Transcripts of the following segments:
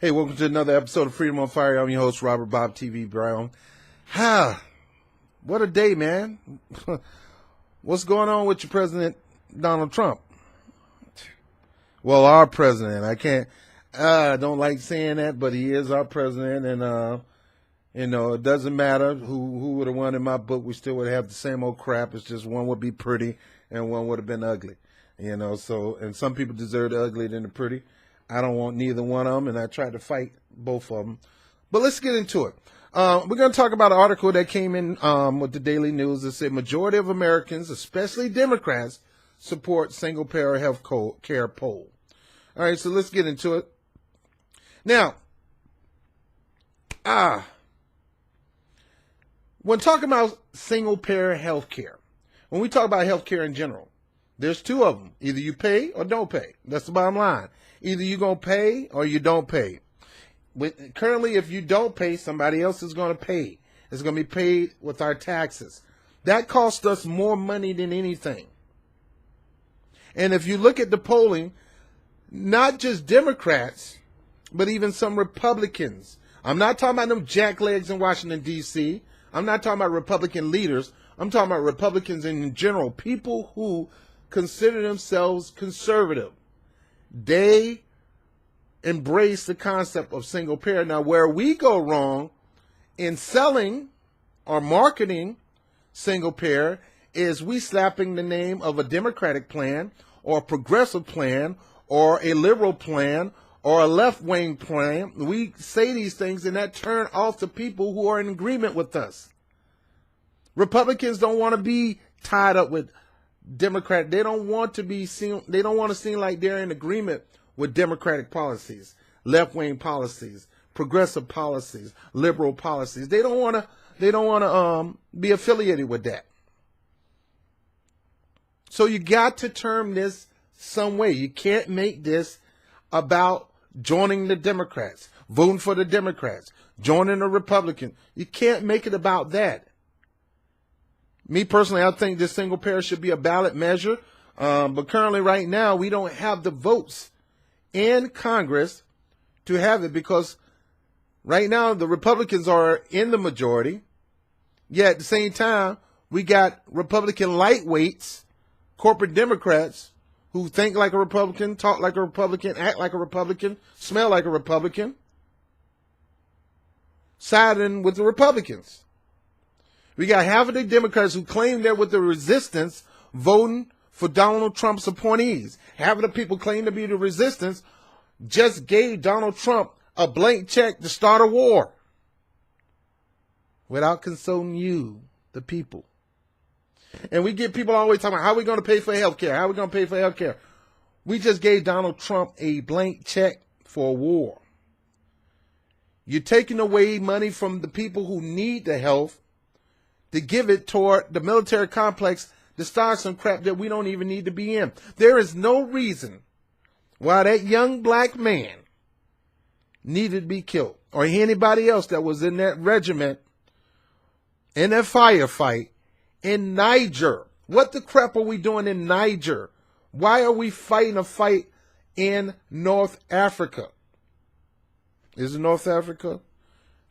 Hey, welcome to another episode of Freedom on Fire. I'm your host, Robert Bob TV Brown. What a day, man. What's going on with your president, Donald Trump? Well, our president. I don't like saying that, but he is our president. And, it doesn't matter who would have won in my book. We still would have the same old crap. It's just one would be pretty and one would have been ugly. And some people deserve the ugly than the pretty. I don't want neither one of them, and I tried to fight both of them. But let's get into it. We're going to talk about an article that came in with the Daily News that said majority of Americans, especially Democrats, support single-payer health care poll. All right, so let's get into it. Now, when talking about single-payer health care, when we talk about health care in general, there's two of them. Either you pay or don't pay. That's the bottom line. Either you're going to pay or you don't pay. Currently, if you don't pay, somebody else is going to pay. It's going to be paid with our taxes. That costs us more money than anything. And if you look at the polling, not just Democrats, but even some Republicans. I'm not talking about them jacklegs in Washington, D.C. I'm not talking about Republican leaders. I'm talking about Republicans in general, people who consider themselves conservative. They embrace the concept of single payer. Now, where we go wrong in selling or marketing single payer is we slapping the name of a Democratic plan or a progressive plan or a liberal plan or a left-wing plan. We say these things and that turn off the people who are in agreement with us. Republicans don't want to be tied up with Democrat. They don't want to be seen. They don't want to seem like they're in agreement with Democratic policies, left-wing policies, progressive policies, liberal policies. They don't want to. They don't want to be affiliated with that. So you got to term this some way. You can't make this about joining the Democrats, voting for the Democrats, joining the Republicans. You can't make it about that. Me personally, I think this single payer should be a ballot measure. But currently right now, we don't have the votes in Congress to have it because right now the Republicans are in the majority. Yet at the same time, we got Republican lightweights, corporate Democrats who think like a Republican, talk like a Republican, act like a Republican, smell like a Republican, siding with the Republicans. We got half of the Democrats who claim they're with the resistance voting for Donald Trump's appointees. Half of the people claim to be the resistance just gave Donald Trump a blank check to start a war without consulting you, the people. And we get people always talking about how are we going to pay for health care? How are we going to pay for health care? We just gave Donald Trump a blank check for a war. You're taking away money from the people who need the health to give it toward the military complex to start some crap that we don't even need to be in. There is no reason why that young black man needed to be killed or anybody else that was in that regiment, in that firefight in Niger. What the crap are we doing in Niger? Why are we fighting a fight in North Africa? Is it North Africa?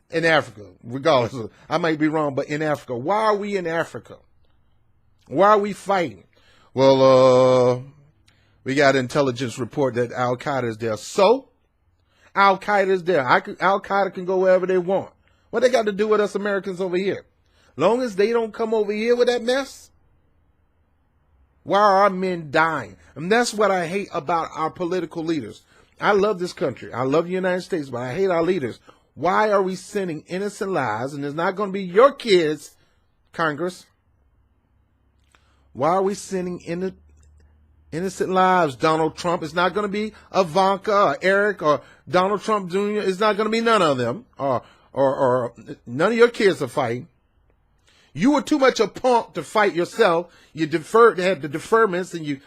In Africa, regardless of, I might be wrong, but in Africa. Why are we in Africa? Why are we fighting? Well, we got an intelligence report that Al-Qaeda is there. So, Al-Qaeda is there. Al-Qaeda can go wherever they want. What they got to do with us Americans over here? Long as they don't come over here with that mess, why are our men dying? And that's what I hate about our political leaders. I love this country. I love the United States, but I hate our leaders. Why are we sending innocent lives? And it's not going to be your kids, Congress. Why are we sending innocent lives, Donald Trump? It's not going to be Ivanka or Eric or Donald Trump Jr. It's not going to be none of them. Or none of your kids are fighting. You were too much a punk to fight yourself. You had the deferments and you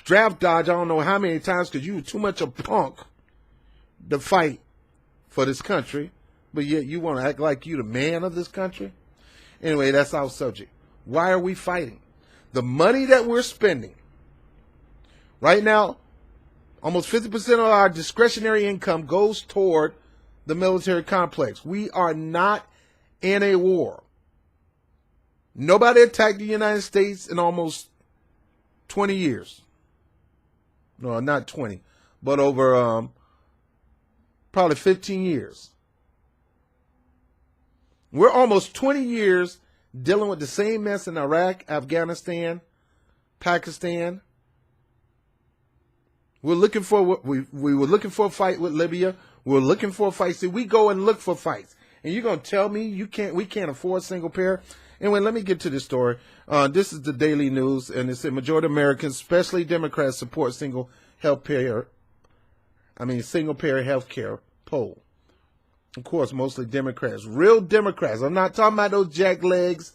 draft dodge I don't know how many times because you were too much a punk to fight for this country, but yet you want to act like you the man of this country? Anyway, that's our subject. Why are we fighting? The money that we're spending right now, almost 50% of our discretionary income goes toward the military complex. We are not in a war. Nobody attacked the United States in almost 20 years. No, not 20, but over probably 15 years. We're almost 20 years dealing with the same mess in Iraq, Afghanistan, Pakistan. We're looking for we were looking for a fight with Libya. We're looking for a fight. See, we go and look for fights, and you're gonna tell me we can't afford single payer? Anyway, let me get to this story. This is the Daily News, and it said majority of Americans, especially Democrats, support single payer health care poll. Of course, mostly Democrats, real Democrats. I'm not talking about those jacklegs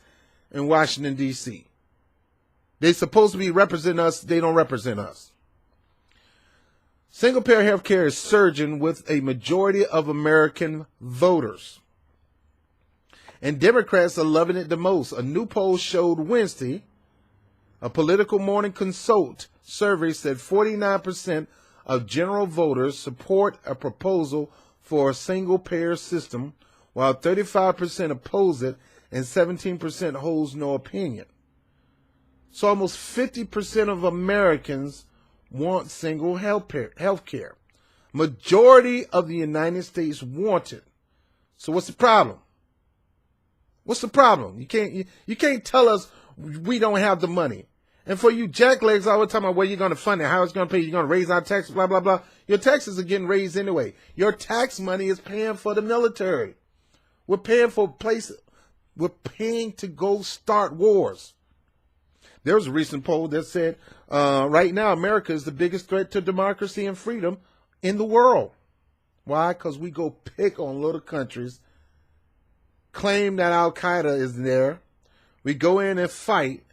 in Washington, D.C. They're supposed to be representing us. They don't represent us. Single-payer health care is surging with a majority of American voters. And Democrats are loving it the most. A new poll showed Wednesday, a Political Morning Consult survey said 49% of general voters support a proposal for a single-payer system, while 35% oppose it and 17% holds no opinion. So almost 50% of Americans want single health care. Majority of the United States want it. So what's the problem? What's the problem? You can't tell us we don't have the money. And for you jacklegs all the time about where you're going to fund it, how it's going to pay, you're going to raise our taxes, blah, blah, blah. Your taxes are getting raised anyway. Your tax money is paying for the military. We're paying for places. We're paying to go start wars. There was a recent poll that said right now America is the biggest threat to democracy and freedom in the world. Why? Because we go pick on little countries, claim that Al-Qaeda is there. We go in and fight,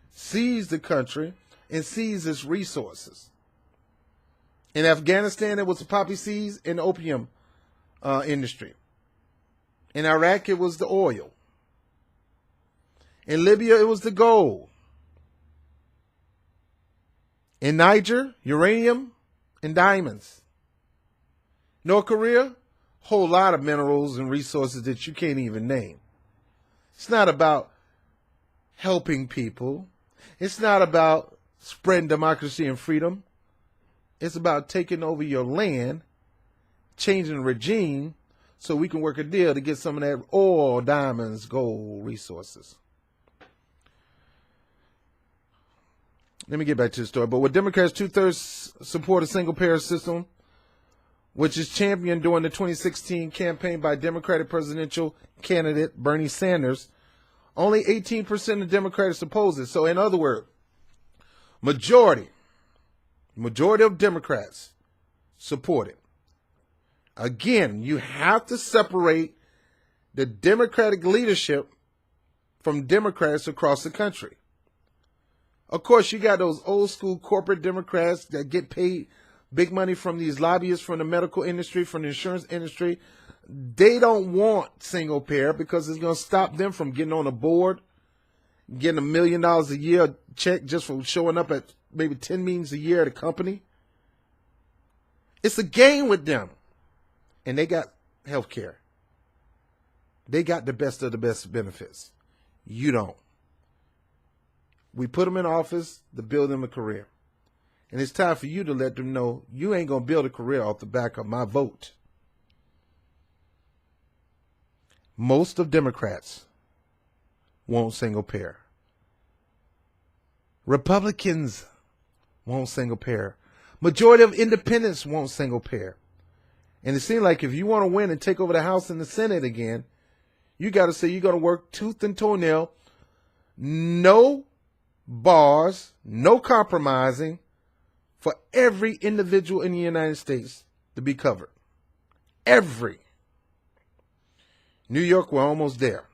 seize the country, and seize its resources. In Afghanistan, it was the poppy seeds and opium industry. In Iraq, it was the oil. In Libya, it was the gold. In Niger, uranium and diamonds. North Korea, whole lot of minerals and resources that you can't even name. It's not about helping people. It's not about spreading democracy and freedom. It's about taking over your land, changing the regime so we can work a deal to get some of that oil, diamonds, gold resources. Let me get back to the story. But with Democrats 2/3 support a single-payer system, which is championed during the 2016 campaign by Democratic presidential candidate Bernie Sanders, only 18% of Democrats oppose it. So in other words, majority of Democrats support it. Again, you have to separate the Democratic leadership from Democrats across the country. Of course, you got those old school corporate Democrats that get paid big money from these lobbyists from the medical industry, from the insurance industry. They don't want single payer because it's going to stop them from getting on a board, getting $1 million a year check just for showing up at maybe 10 meetings a year at a company. It's a game with them. And they got health care. They got the best of the best benefits. You don't. We put them in office to build them a career. And it's time for you to let them know you ain't going to build a career off the back of my vote. Most of Democrats want single payer. Republicans want single payer. Majority of independents want single payer. And it seems like if you want to win and take over the House and the Senate again, you got to say you're going to work tooth and toenail. No bars, no compromising for every individual in the United States to be covered. Every. New York, we're almost there.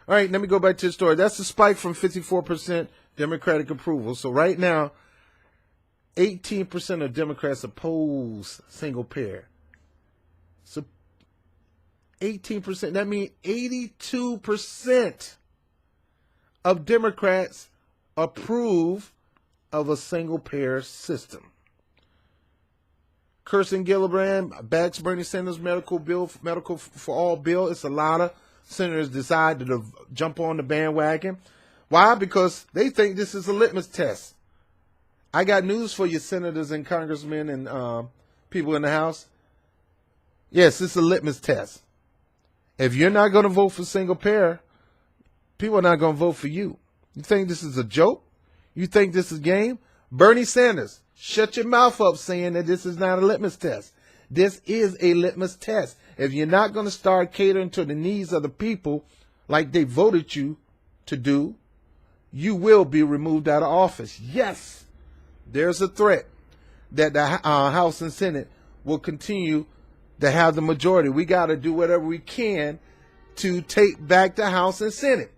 All right, let me go back to the story. That's a spike from 54% Democratic approval. So right now, 18% of Democrats oppose single payer. So 18%, that means 82% of Democrats approve of a single payer system. Kirsten Gillibrand backs Bernie Sanders' medical for all bill. It's a lot of senators decided to jump on the bandwagon. Why? Because they think this is a litmus test. I got news for you, senators and congressmen and people in the House. Yes, it's a litmus test. If you're not going to vote for single payer, people are not going to vote for you. You think this is a joke? You think this is game? Bernie Sanders, shut your mouth up saying that this is not a litmus test. This is a litmus test. If you're not going to start catering to the needs of the people like they voted you to do, you will be removed out of office. Yes, there's a threat that the House and Senate will continue to have the majority. We got to do whatever we can to take back the House and Senate.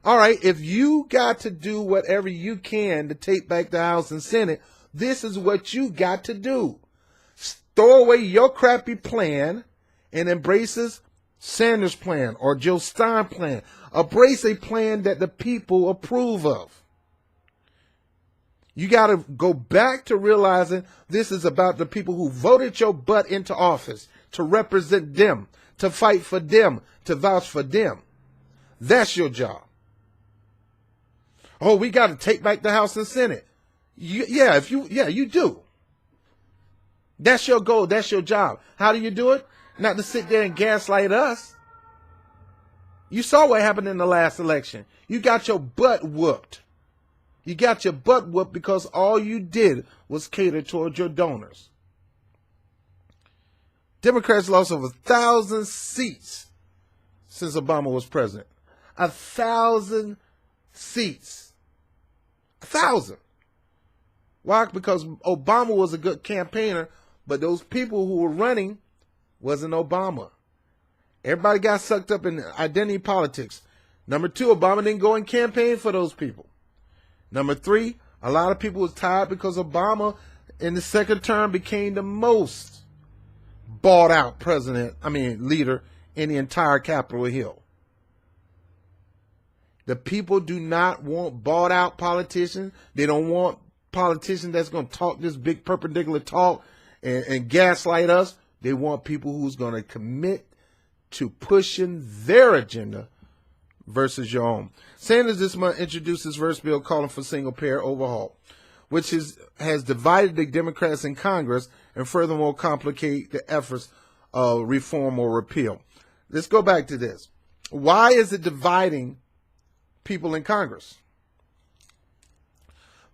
All right, if you got to do whatever you can to take back the House and Senate, this is what you got to do. Throw away your crappy plan and embrace Sanders' plan or Jill Stein plan. Embrace a plan that the people approve of. You got to go back to realizing this is about the people who voted your butt into office, to represent them, to fight for them, to vouch for them. That's your job. Oh, we got to take back the House and Senate. You do. That's your goal. That's your job. How do you do it? Not to sit there and gaslight us. You saw what happened in the last election. You got your butt whooped. You got your butt whooped because all you did was cater towards your donors. Democrats lost over 1,000 seats since Obama was president. 1,000 seats. 1,000. Why? Because Obama was a good campaigner, but those people who were running wasn't Obama. Everybody got sucked up in identity politics. Number two, Obama didn't go and campaign for those people. Number three, a lot of people was tired because Obama in the second term became the most bought out leader in the entire Capitol Hill. The people do not want bought out politicians. They don't want politicians that's going to talk this big perpendicular talk and gaslight us. They want people who's going to commit to pushing their agenda versus your own. Sanders this month introduced his first bill calling for single payer overhaul, which has divided the Democrats in Congress and furthermore complicate the efforts of reform or repeal. Let's go back to this. Why is it dividing people in Congress?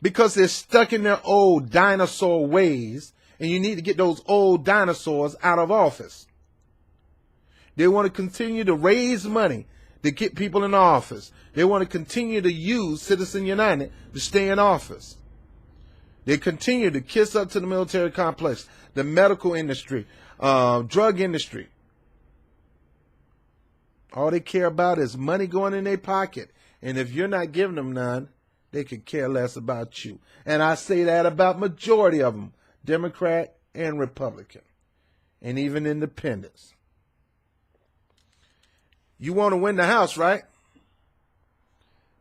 Because they're stuck in their old dinosaur ways, and you need to get those old dinosaurs out of office. They want to continue to raise money to get people in office. They want to continue to use Citizen United to stay in office. They continue to kiss up to the military complex, the medical industry, drug industry. All they care about is money going in their pocket. And if you're not giving them none, they could care less about you. And I say that about majority of them, Democrat and Republican, and even independents. You want to win the House, right?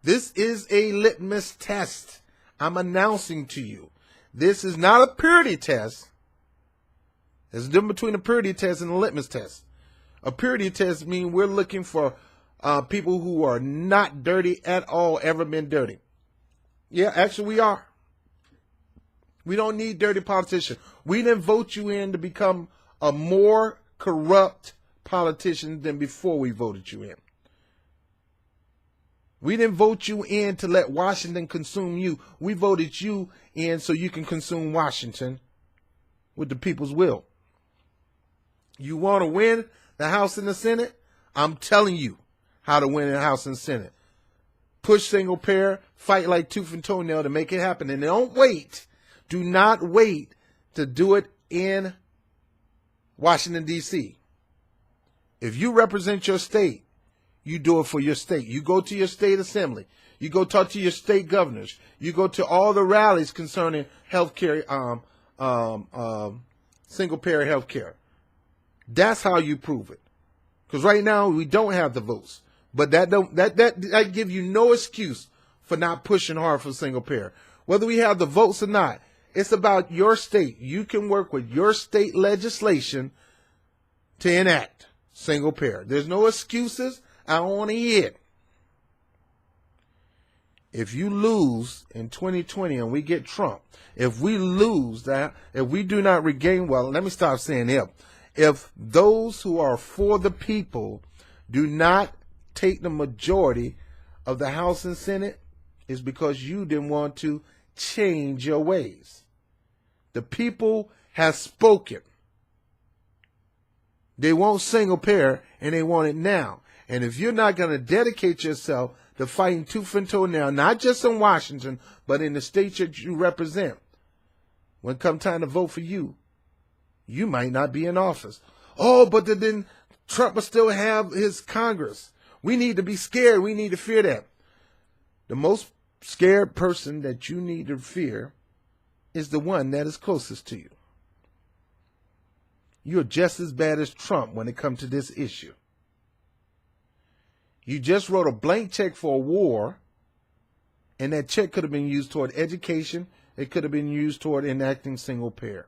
This is a litmus test. I'm announcing to you. This is not a purity test. There's a difference between a purity test and a litmus test. A purity test means we're looking for people who are not dirty at all, ever been dirty. Yeah, actually we are. We don't need dirty politicians. We didn't vote you in to become a more corrupt politician than before we voted you in. We didn't vote you in to let Washington consume you. We voted you in so you can consume Washington with the people's will. You want to win the House and the Senate? I'm telling you how to win the House and Senate. Push single payer, fight like tooth and toenail to make it happen. And don't wait. Do not wait to do it in Washington, D.C. If you represent your state, you do it for your state. You go to your state assembly. You go talk to your state governors. You go to all the rallies concerning healthcare, single payer healthcare. That's how you prove it. Because right now we don't have the votes, but that give you no excuse for not pushing hard for single payer. Whether we have the votes or not, It's about your state. You can work with your state legislation to enact single payer. There's no excuses. I don't want to hear it. If you lose in 2020 and we get Trump, if we lose that, if we do not regain, well, let me stop saying if those who are for the people do not take the majority of the House and Senate, it's because you didn't want to change your ways. The people have spoken. They want single payer and they want it now. And if you're not going to dedicate yourself to fighting tooth and toe now, not just in Washington, but in the state that you represent, when it comes time to vote for you, you might not be in office. Oh, but then Trump will still have his Congress. We need to be scared. We need to fear that. The most scared person that you need to fear is the one that is closest to you. You're just as bad as Trump when it comes to this issue. You just wrote a blank check for a war, and that check could have been used toward education. It could have been used toward enacting single payer.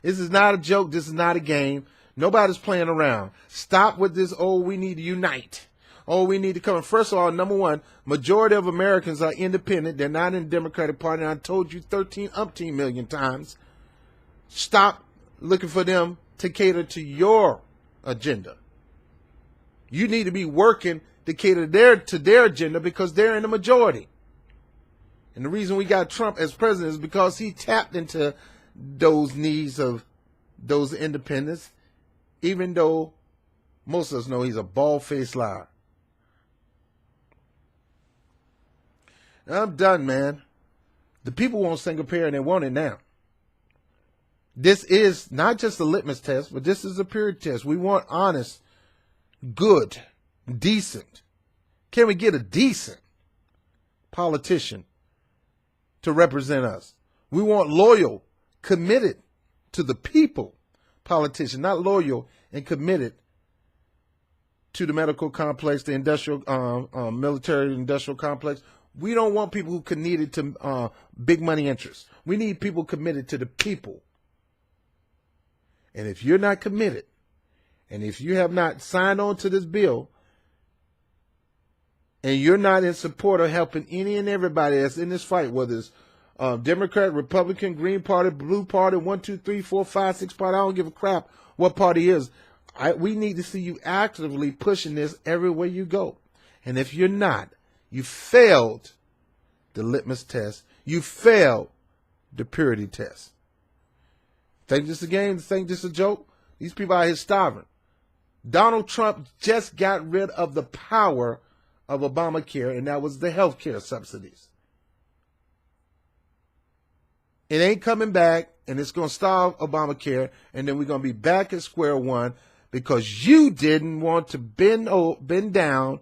This is not a joke. This is not a game. Nobody's playing around. Stop with this, oh, we need to unite. Oh, we need to come. First of all, number one, majority of Americans are independent. They're not in the Democratic Party. And I told you 13 million times. Stop looking for them to cater to your agenda. You need to be working to cater to their agenda because they're in the majority. And the reason we got Trump as president is because he tapped into those needs of those independents, even though most of us know he's a bald-faced liar. I'm done, man. The people want single payer and they want it now. This is not just a litmus test, but this is a purity test. We want honest, good, decent. Can we get a decent politician to represent us? We want loyal, committed to the people politician, not loyal and committed to the medical complex, the industrial, military industrial complex. We don't want people who committed to big money interests. We need people committed to the people. And if you're not committed, and if you have not signed on to this bill, and you're not in support of helping any and everybody that's in this fight, whether it's Democrat, Republican, Green Party, Blue Party, 1, 2, 3, 4, 5, 6 party, I don't give a crap what party is. We need to see you actively pushing this everywhere you go. And if you're not, you failed the litmus test. You failed the purity test. Think this a game? Think this a joke? These people out here starving. Donald Trump just got rid of the power of Obamacare, and that was the health care subsidies. It ain't coming back, and it's going to starve Obamacare, and then we're going to be back at square one because you didn't want to bend down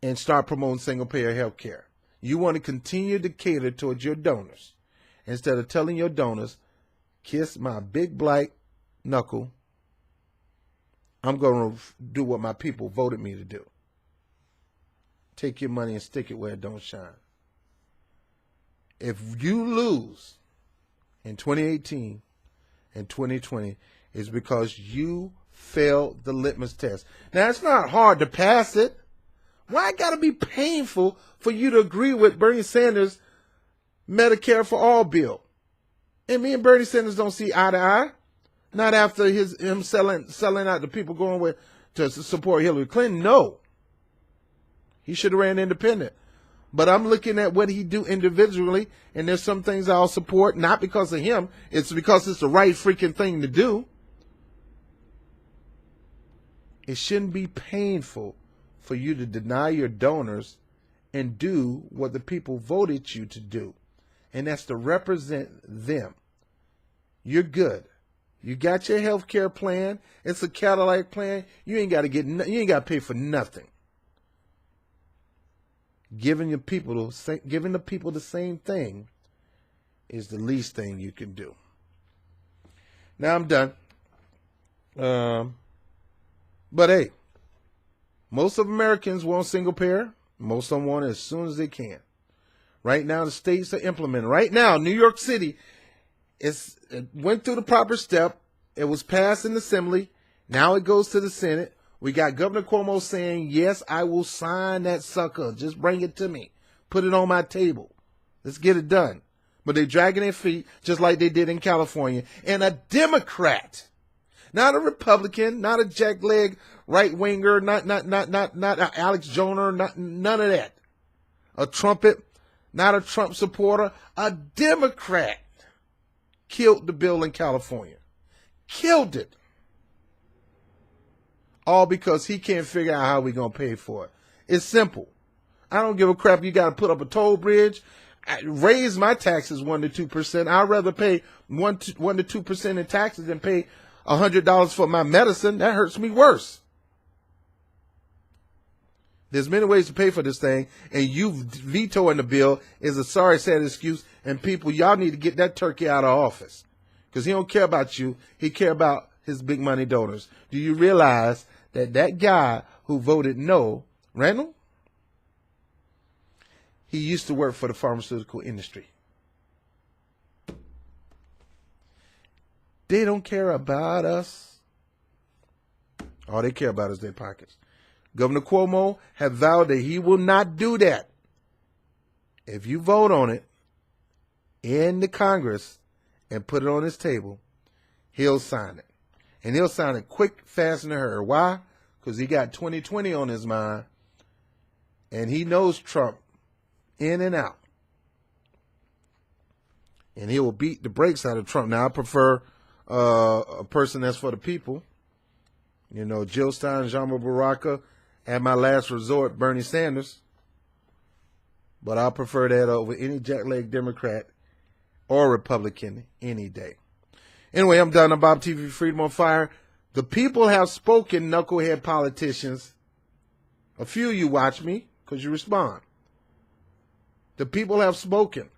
and start promoting single-payer health care. You want to continue to cater towards your donors instead of telling your donors, kiss my big black knuckle. I'm going to do what my people voted me to do. Take your money and stick it where it don't shine. If you lose in 2018 and 2020, it's because you failed the litmus test. Now, it's not hard to pass it. Why it got to be painful for you to agree with Bernie Sanders' Medicare for All bill? And me and Bernie Sanders don't see eye to eye. Not after him selling out the people going with to support Hillary Clinton. No. He should have ran independent. But I'm looking at what he do individually, and there's some things I'll support, not because of him. It's because it's the right freaking thing to do. It shouldn't be painful for you to deny your donors and do what the people voted you to do. And that's to represent them. You're good. You got your health care plan. It's a Cadillac plan. You ain't got to pay for nothing. Giving the people the same thing is the least thing you can do. Now I'm done. But hey, most of Americans want single payer. Most of them want it as soon as they can. Right now, the states are implementing. Right now, New York City it went through the proper step. It was passed in the Assembly. Now it goes to the Senate. We got Governor Cuomo saying, yes, I will sign that sucker. Just bring it to me. Put it on my table. Let's get it done. But they're dragging their feet just like they did in California. And a Democrat, not a Republican, not a jackleg right-winger, not Alex Joyner, none of that. A trumpet, not a Trump supporter, a Democrat killed the bill in California. Killed it. All because he can't figure out how we're going to pay for it. It's simple. I don't give a crap. You got to put up a toll bridge. Raise my taxes 1 to 2%. I'd rather pay 1 to 2% in taxes than pay $100 for my medicine. That hurts me worse. There's many ways to pay for this thing, and you vetoing the bill is a sorry, sad excuse. And people, y'all need to get that turkey out of office because he don't care about you. He care about his big money donors. Do you realize that guy who voted no, Randall, he used to work for the pharmaceutical industry. They don't care about us. All they care about is their pockets. Governor Cuomo has vowed that he will not do that. If you vote on it in the Congress and put it on his table, he'll sign it. And he'll sign it quick, fast, and in a hurry. Why? Because he got 2020 on his mind, and he knows Trump in and out. And he will beat the brakes out of Trump. Now, I prefer a person that's for the people. You know, Jill Stein, Jean-Marie Baraka, at my last resort, Bernie Sanders. But I prefer that over any jackleg Democrat or Republican any day. Anyway, I'm done. I'm Bob TV, Freedom on Fire. The people have spoken, knucklehead politicians. A few of you watch me because you respond. The people have spoken.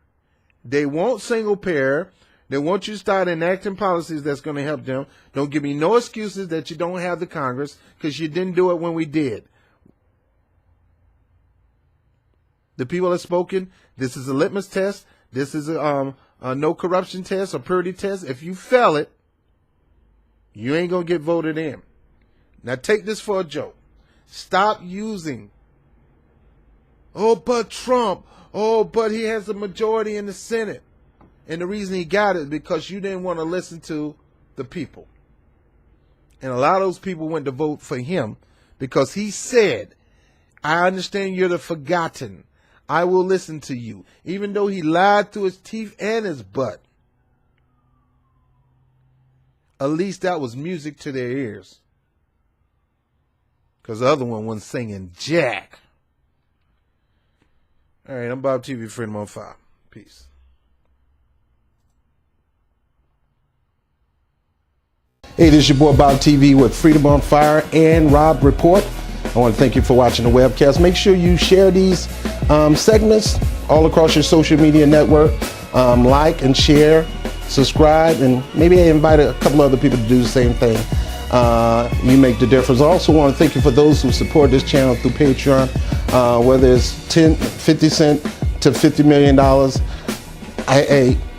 They want single payer. They want you to start enacting policies that's going to help them. Don't give me no excuses that you don't have the Congress because you didn't do it when we did. The people have spoken. This is a litmus test. This is a no corruption test, a purity test. If you fail it, you ain't going to get voted in. Now take this for a joke. Stop using, oh, but Trump, oh, but he has a majority in the Senate. And the reason he got it is because you didn't want to listen to the people. And a lot of those people went to vote for him because he said, I understand you're the forgotten. I will listen to you. Even though he lied through his teeth and his butt. At least that was music to their ears. Because the other one wasn't singing jack. All right, I'm Bob TV, Freedom on Fire. Peace. Hey, this is your boy Bob TV with Freedom on Fire and Rob Report. I want to thank you for watching the webcast. Make sure you share these segments all across your social media network. Like and share, subscribe, and maybe invite a couple other people to do the same thing. You make the difference. I also want to thank you for those who support this channel through Patreon, whether it's 50 cents to $50 million.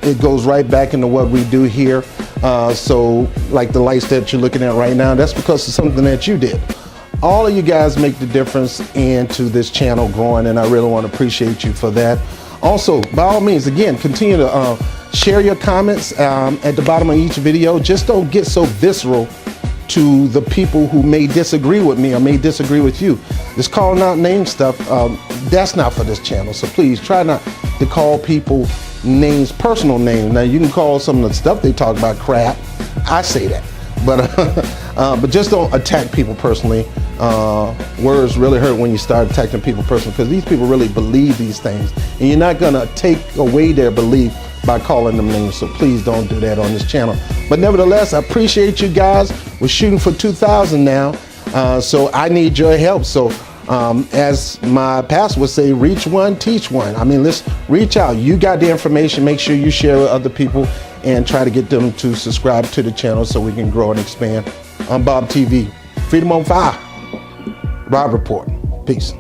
It goes right back into what we do here. So like the lights that you're looking at right now, that's because of something that you did. All of you guys make the difference into this channel growing, and I really want to appreciate you for that. Also, by all means, again, continue to share your comments at the bottom of each video. Just don't get so visceral to the people who may disagree with me or may disagree with you. This calling out name stuff, that's not for this channel. So please try not to call people names, personal names. Now, you can call some of the stuff they talk about crap. I say that. But just don't attack people personally. Words really hurt when you start attacking people personally because these people really believe these things. And you're not going to take away their belief by calling them names. So please don't do that on this channel. But nevertheless, I appreciate you guys. We're shooting for 2,000 now. So I need your help. So as my pastor would say, reach one, teach one. I mean, let's reach out. You got the information. Make sure you share with other people and try to get them to subscribe to the channel so we can grow and expand. I'm Bob TV. Freedom on Fire. Rob Report. Peace.